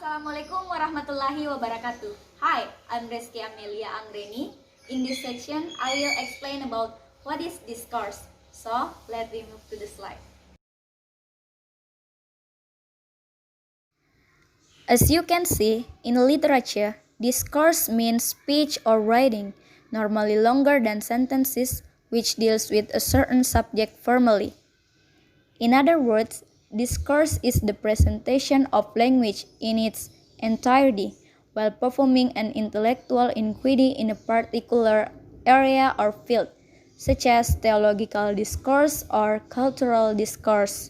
Assalamualaikum warahmatullahi wabarakatuh. Hi, I'm Rezki Amelia. In this section, I will explain about what is discourse. So, let me move to the slide. As you can see, in literature, discourse means speech or writing, normally longer than sentences, which deals with a certain subject formally. In other words, discourse is the presentation of language in its entirety, while performing an intellectual inquiry in a particular area or field, such as theological discourse or cultural discourse.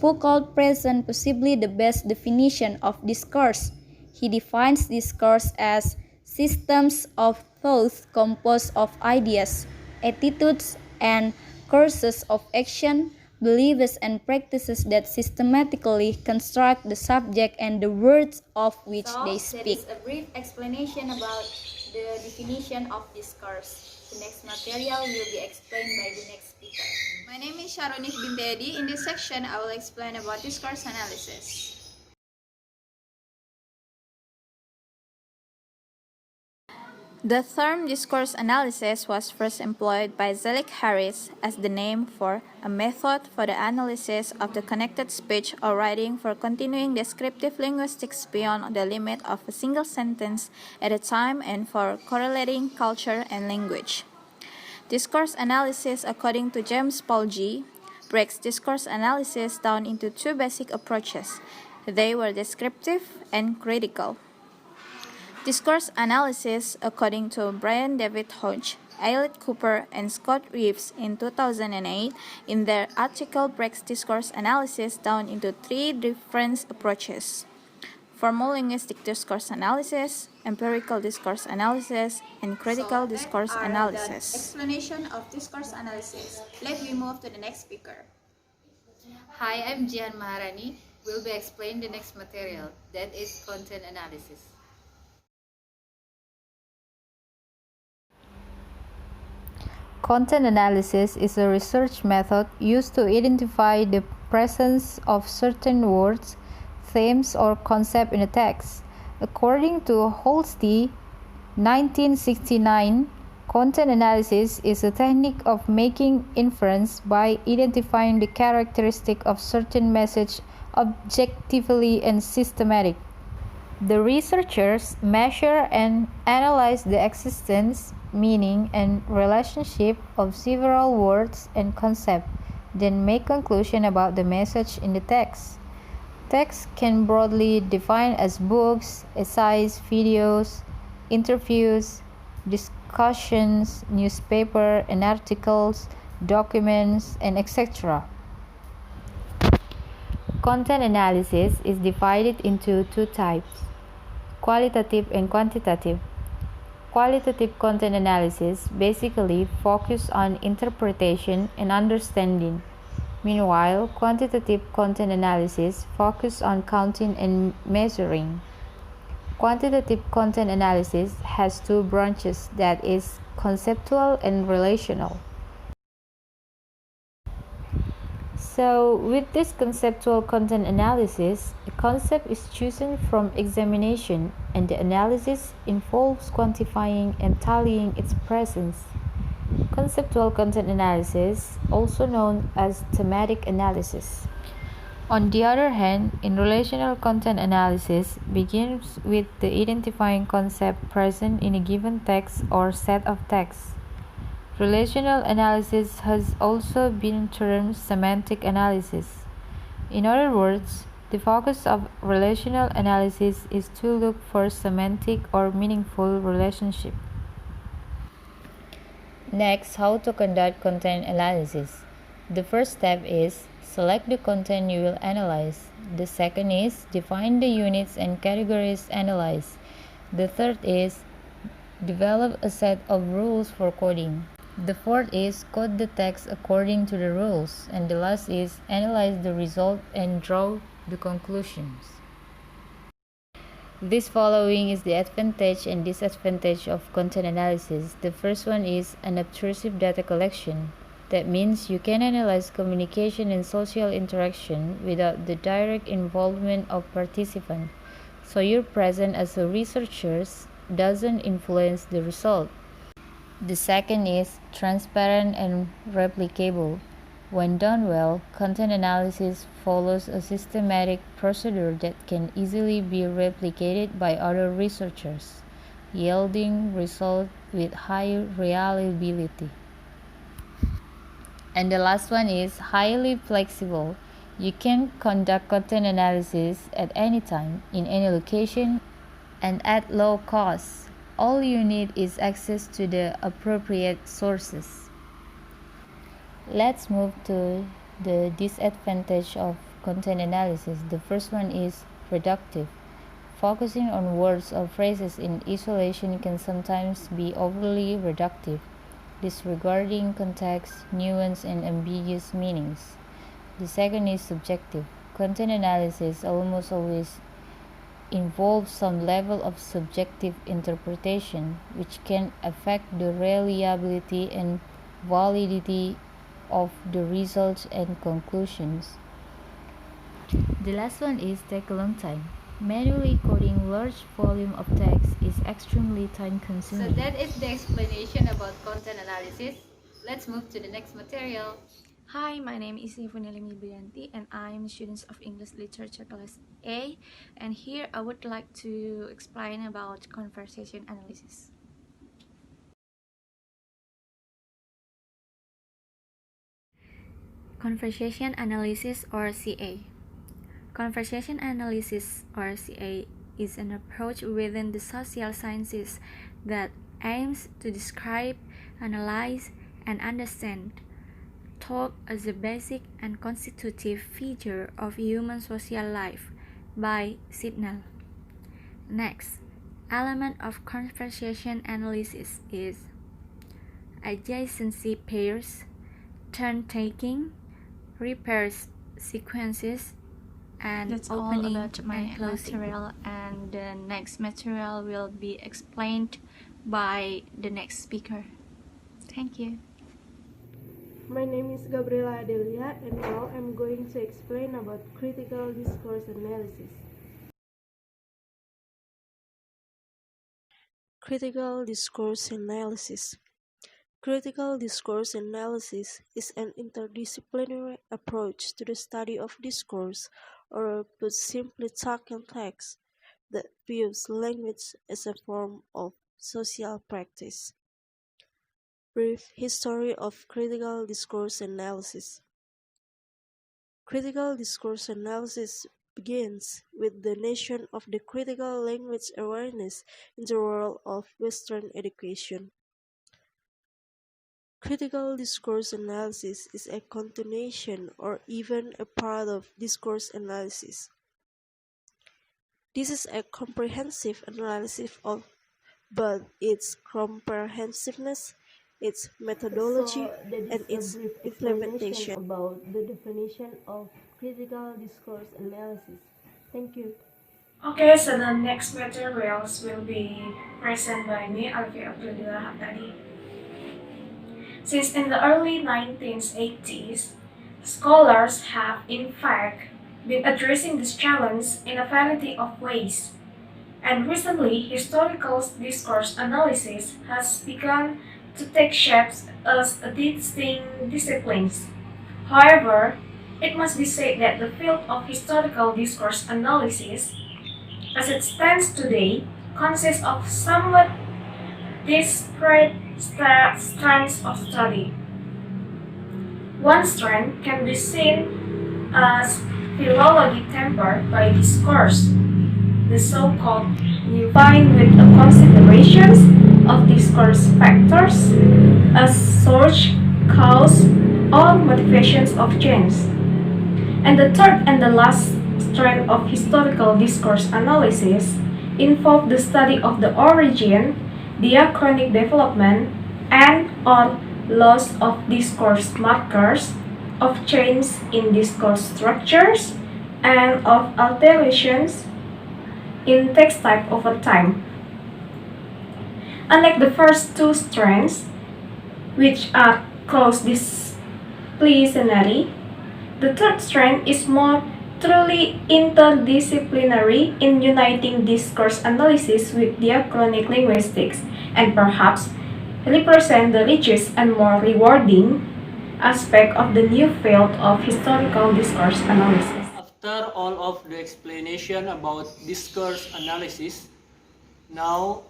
Foucault presents possibly the best definition of discourse. He defines discourse as systems of thought composed of ideas, attitudes, and courses of action, beliefs, and practices that systematically construct the subject and the words of which they speak. That is a brief explanation about the definition of discourse. The next material will be explained by the next speaker. My name is Shahrunif Binti Edi. In this section, I will explain about discourse analysis. The term discourse analysis was first employed by Zelig Harris as the name for a method for the analysis of the connected speech or writing for continuing descriptive linguistics beyond the limit of a single sentence at a time and for correlating culture and language. Discourse analysis, according to James Paul G., breaks discourse analysis down into two basic approaches. They were descriptive and critical. Discourse analysis, according to Brian David Hodge, Ayelet Cooper, and Scott Reeves in 2008, in their article breaks discourse analysis down into three different approaches: formal linguistic discourse analysis, empirical discourse analysis, and critical discourse analysis. Explanation of discourse analysis. Let me move to the next speaker. Hi, I'm Jihan Maharani. We'll be explaining the next material, that is content analysis. Content analysis is a research method used to identify the presence of certain words, themes, or concepts in a text. According to Holsti, 1969, content analysis is a technique of making inference by identifying the characteristic of certain message objectively and systematic. The researchers measure and analyze the existence, meaning, and relationship of several words and concepts, then make conclusion about the message in the text. Text can broadly define as books, essays, videos, interviews, discussions, newspaper and articles, documents, and etc. Content analysis is divided into two types: qualitative and quantitative. Qualitative content analysis basically focuses on interpretation and understanding. Meanwhile, quantitative content analysis focuses on counting and measuring. Quantitative content analysis has two branches, that is, conceptual and relational. So, with this conceptual content analysis, a concept is chosen from examination, and the analysis involves quantifying and tallying its presence. Conceptual content analysis, also known as thematic analysis. On the other hand, in relational content analysis begins with the identifying concept present in a given text or set of texts. Relational analysis has also been termed semantic analysis. In other words, the focus of relational analysis is to look for semantic or meaningful relationship. Next, how to conduct content analysis. The first step is select the content you will analyze. The second is define the units and categories analyzed. The third is develop a set of rules for coding. The fourth is code the text according to the rules. And the last is analyze the result and draw the conclusions. This following is the advantage and disadvantage of content analysis. The first one is unobtrusive data collection. That means you can analyze communication and social interaction without the direct involvement of participants. So your presence as a researcher doesn't influence the result. The second is transparent and replicable. When done well, content analysis follows a systematic procedure that can easily be replicated by other researchers, yielding results with high reliability. And the last one is highly flexible. You can conduct content analysis at any time, in any location, and at low cost. All you need is access to the appropriate sources. Let's move to the disadvantage of content analysis. The first one is reductive. Focusing on words or phrases in isolation can sometimes be overly reductive, disregarding context, nuance, and ambiguous meanings. The second is subjective. Content analysis almost always involves some level of subjective interpretation, which can affect the reliability and validity of the results and conclusions. The last one is take a long time. Manually coding large volume of text is extremely time consuming. So that is the explanation about content analysis. Let's move to the next material. Hi, my name is Yefuneli Meibrianti and I am a student of English Literature Class A, and here I would like to explain about conversation analysis. Conversation analysis, or CA. Conversation analysis, or CA, is an approach within the social sciences that aims to describe, analyze, and understand talk as a basic and constitutive feature of human social life by signal. Next element of conversation analysis is adjacency pairs, turn-taking, repairs sequences, and That's opening all about my and closing. material, and the next material will be explained by the next speaker. Thank you. My name is Gabriella Adelya, and now I'm going to explain about critical discourse analysis. Critical discourse analysis. Critical discourse analysis is an interdisciplinary approach to the study of discourse, or put simply talking text, that views language as a form of social practice. Brief history of critical discourse analysis. Critical discourse analysis begins with the notion of the critical language awareness in the world of Western education. Critical discourse analysis is a continuation or even a part of discourse analysis. This is a comprehensive analysis of both its comprehensiveness, its methodology, and its implementation. About the definition of critical discourse analysis. Thank you. Okay, so the next materials will be presented by me, Alivia, Hartadi. Since in the early 1980s, scholars have in fact been addressing this challenge in a variety of ways, and recently historical discourse analysis has begun to take shape as a distinct discipline. However, it must be said that the field of historical discourse analysis, as it stands today, consists of somewhat disparate strands of study. One strand can be seen as philology tempered by discourse, the so-called defined with the considerations of discourse factors as source, cause, or motivations of change. And the third and the last strand of historical discourse analysis involve the study of the origin, diachronic development, and or loss of discourse markers, of change in discourse structures, and of alterations in text type over time. Unlike the first two strands, which are cross-disciplinary, the third strand is more truly interdisciplinary in uniting discourse analysis with diachronic linguistics, and perhaps represent the richest and more rewarding aspect of the new field of historical discourse analysis. After all of the explanation about discourse analysis, now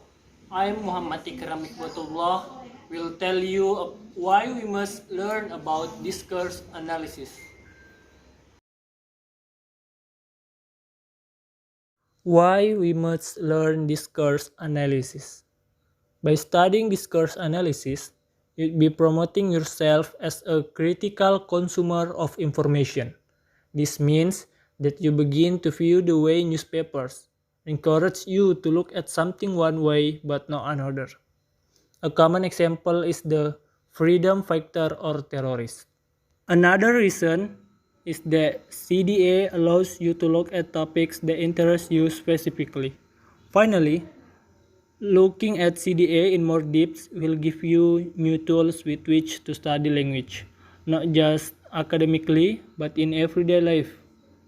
I'm Muhammad Ikraam Ikhbaatullah will tell you why we must learn about discourse analysis. Why we must learn discourse analysis? By studying discourse analysis, you'll be promoting yourself as a critical consumer of information. This means that you begin to view the way newspapers encourage you to look at something one way but not another. A common example is the freedom fighter or terrorist. Another reason is that CDA allows you to look at topics that interest you specifically. Finally, looking at CDA in more depth will give you new tools with which to study language, not just academically, but in everyday life.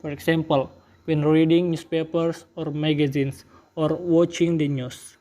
For example, when reading newspapers or magazines or watching the news.